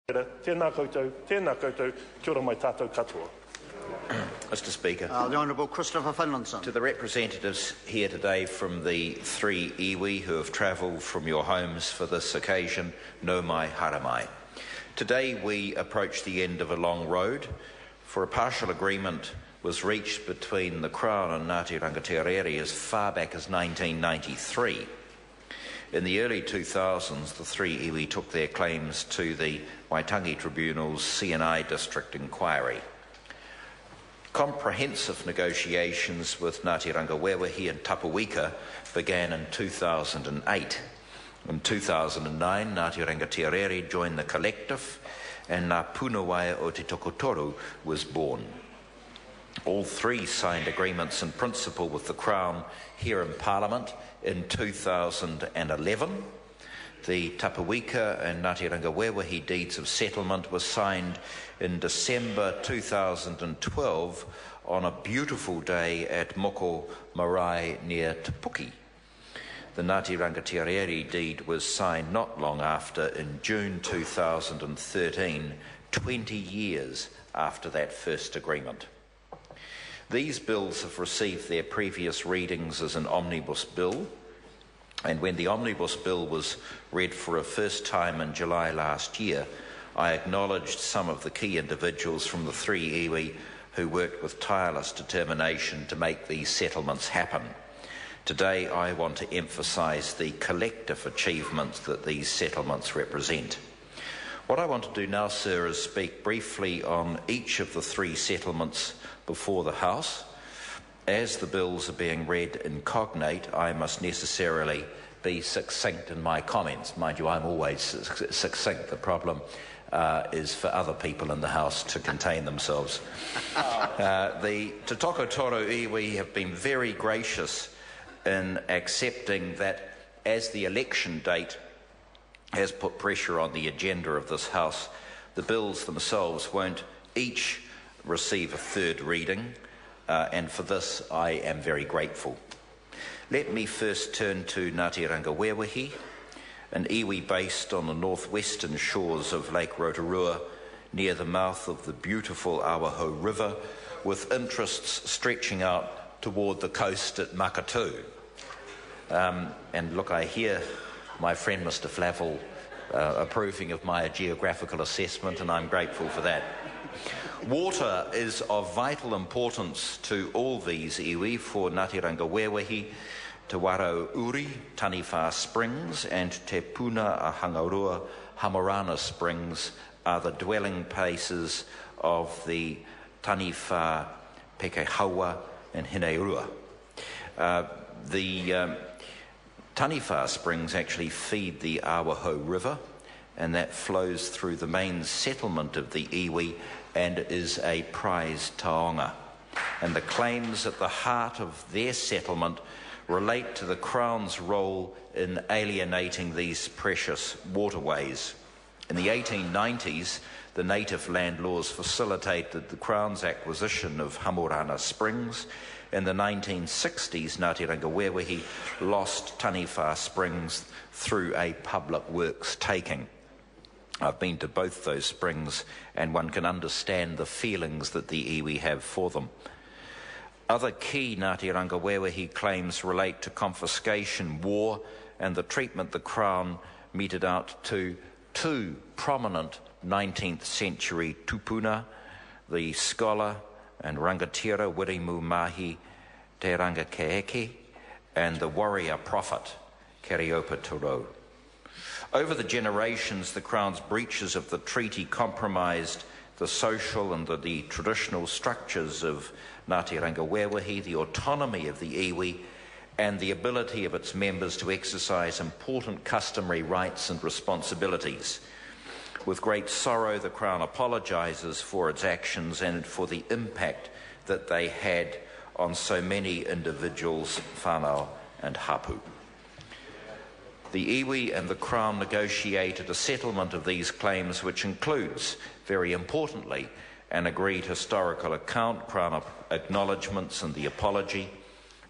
Tēnā koutou, kia ora mai tātou katoa. Mr. Speaker, The Honourable Christopher Finlayson. to the representatives here today from the three iwi who have travelled from your homes for this occasion, no mai haramai. Today we approach the end of a long road, for a partial agreement was reached between the Crown and Ngāti Rangitirere as far back as 1993. In the early 2000s, the three iwi took their claims to the Waitangi Tribunal's C&I District Inquiry. Comprehensive negotiations with Ngāti Rangiwewehi and Tapawika began in 2008. In 2009, Ngāti Rangitirere joined the collective and Ngā Punawai o te Tokotoru was born. All three signed agreements in principle with the Crown here in Parliament in 2011. The Tapawika and Ngāti Rangiwewehi deeds of settlement were signed in December 2012 on a beautiful day at Moko Marae near Te Puke. The Ngāti Rangitirere deed was signed not long after in June 2013, 20 years after that first agreement. These bills have received their previous readings as an omnibus bill, and when the omnibus bill was read for a first time in July last year, I acknowledged some of the key individuals from the three iwi who worked with tireless determination to make these settlements happen. Today I want to emphasise the collective achievements that these settlements represent. What I want to do now, sir, is speak briefly on each of the three settlements before the House. As the bills are being read in cognate, I must necessarily be succinct in my comments. Mind you, I'm always succinct. The problem is for other people in the House to contain themselves. The Tokotoru iwi have been very gracious in accepting that as the election date has put pressure on the agenda of this House, the bills themselves won't each receive a third reading, and for this I am very grateful. Let me first turn to Ngāti Rangiwewehi, an iwi based on the northwestern shores of Lake Rotorua near the mouth of the beautiful Awaho River, with interests stretching out toward the coast at Makatu. And look, I hear my friend Mr. Flavel approving of my geographical assessment, and I'm grateful for that. Water is of vital importance to all these iwi. For Ngāti Rangiwewehi, Te Waro Uri, Taniwha Springs, and Te Puna a Hangaurua Hamarana Springs are the dwelling places of the Taniwha Pekehaua and Hineirua. The Taniwha Springs actually feed the Awaho River, and that flows through the main settlement of the iwi and is a prized taonga. And the claims at the heart of their settlement relate to the Crown's role in alienating these precious waterways. In the 1890s, the native land laws facilitated the Crown's acquisition of Hamarana Springs. In the 1960s, Ngāti Rangiwewehi lost Taniwha Springs through a public works taking. I've been to both those springs, and one can understand the feelings that the iwi have for them. Other key Ngāti Rangiwewehi claims relate to confiscation, war, and the treatment the Crown meted out to two prominent 19th century tupuna, the scholar and rangatira Wirimu Mahi Te Rangakeeke, and the warrior prophet Tokotoru. Over the generations, the Crown's breaches of the treaty compromised the social and the traditional structures of Ngāti Rangiwewehi, the autonomy of the iwi, and the ability of its members to exercise important customary rights and responsibilities. With great sorrow, the Crown apologises for its actions and for the impact that they had on so many individuals, whānau and hapu. The iwi and the Crown negotiated a settlement of these claims, which includes, very importantly, an agreed historical account, Crown acknowledgements and the apology,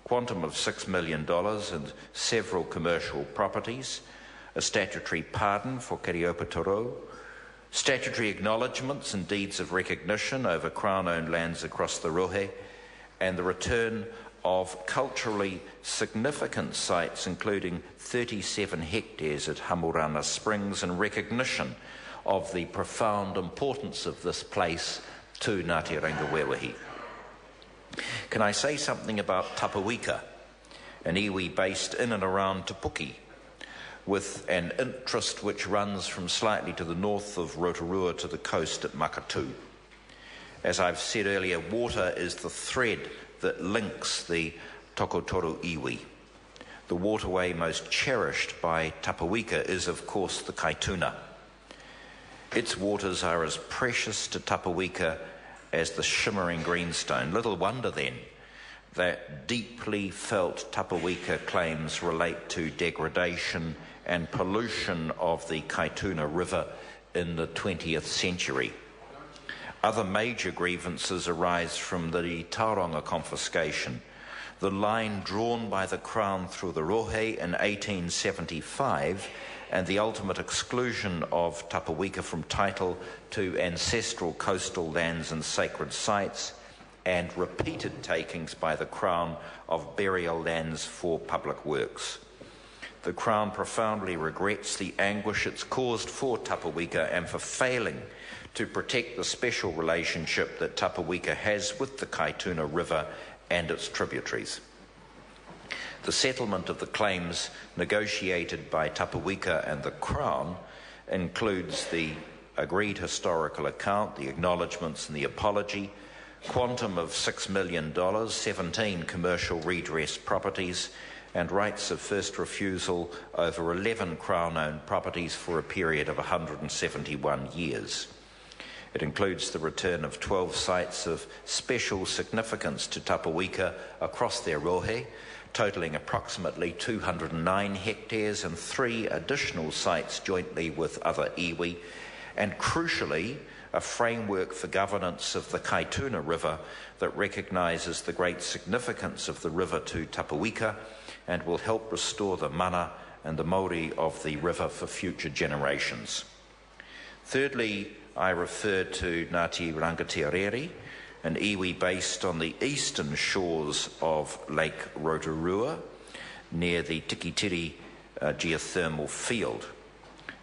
quantum of $6 million and several commercial properties, a statutory pardon for Tokotoru, statutory acknowledgements and deeds of recognition over Crown-owned lands across the Rohe, and the return of culturally significant sites, including 37 hectares at Hamurana Springs, in recognition of the profound importance of this place to Ngāti Rangiwewahi. Can I say something about Tapawika, an iwi based in and around Te Puke, with an interest which runs from slightly to the north of Rotorua to the coast at Makatu. As I've said earlier, water is the thread that links the Tokotoru iwi. The waterway most cherished by Tapawika is, of course, the Kaituna. Its waters are as precious to Tapawika as the shimmering greenstone. Little wonder, then, that deeply felt Tapawika claims relate to degradation and pollution of the Kaituna River in the 20th century. Other major grievances arise from the Tauranga confiscation, the line drawn by the Crown through the Rohe in 1875, and the ultimate exclusion of Tapawika from title to ancestral coastal lands and sacred sites, and repeated takings by the Crown of burial lands for public works. The Crown profoundly regrets the anguish it's caused for Tapawika and for failing to protect the special relationship that Tapawika has with the Kaituna River and its tributaries. The settlement of the claims negotiated by Tapawika and the Crown includes the agreed historical account, the acknowledgements and the apology, quantum of $6 million, 17 commercial redress properties, and rights of first refusal over 11 Crown-owned properties for a period of 171 years. It includes the return of 12 sites of special significance to Tapawika across their rohe, totalling approximately 209 hectares, and 3 additional sites jointly with other iwi, and crucially, a framework for governance of the Kaituna River that recognises the great significance of the river to Tapawika and will help restore the mana and the Māori of the river for future generations. Thirdly, I refer to Ngāti Rangitireri, an iwi based on the eastern shores of Lake Rotorua, near the Tikitiri geothermal field.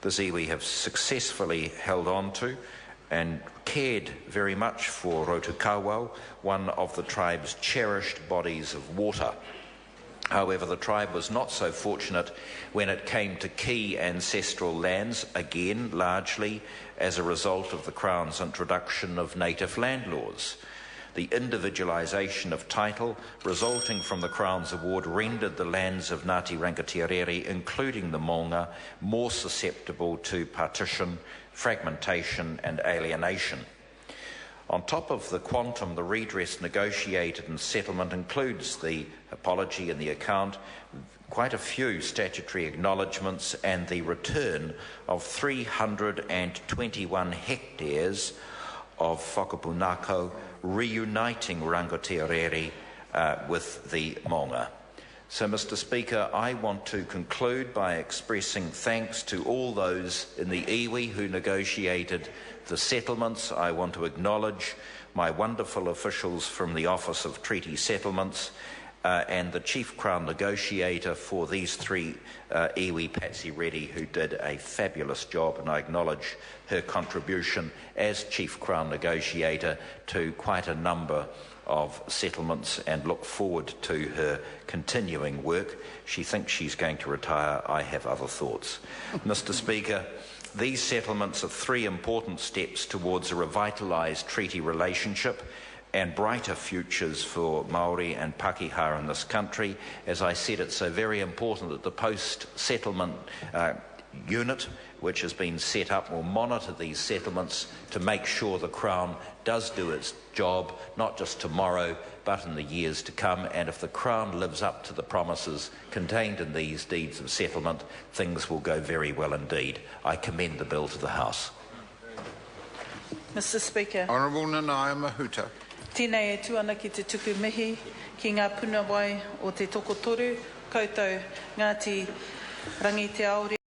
This iwi have successfully held on to and cared very much for Rotukawau, one of the tribe's cherished bodies of water. However, the tribe was not so fortunate when it came to key ancestral lands, again largely as a result of the Crown's introduction of native land laws. The individualisation of title resulting from the Crown's award rendered the lands of Ngāti Rangitireri, including the Maunga, more susceptible to partition, fragmentation and alienation. On top of the quantum, the redress negotiated and settlement includes the apology and the account, quite a few statutory acknowledgements, and the return of 321 hectares of whakapunako, reuniting Rangitireri with the Maunga. So, Mr. Speaker, I want to conclude by expressing thanks to all those in the iwi who negotiated the settlements. I want to acknowledge my wonderful officials from the Office of Treaty Settlements and the Chief Crown Negotiator for these 3 iwi, Patsy Reddy, who did a fabulous job, and I acknowledge her contribution as Chief Crown Negotiator to quite a number of settlements and look forward to her continuing work. She thinks she's going to retire. I have other thoughts. Mr. Speaker, these settlements are 3 important steps towards a revitalised treaty relationship and brighter futures for Māori and Pākehā in this country. As I said, it's so very important that the post-settlement unit, which has been set up, will monitor these settlements to make sure the Crown does do its job, not just tomorrow, but in the years to come. And if the Crown lives up to the promises contained in these deeds of settlement, things will go very well indeed. I commend the bill to the House. Mr. Speaker. Honourable Nanaia Mahuta. Tēnei e tuana ki te tuku mihi, ki ngā Punawai o te Tokotoru, koutou Ngāti Rangi te Aore.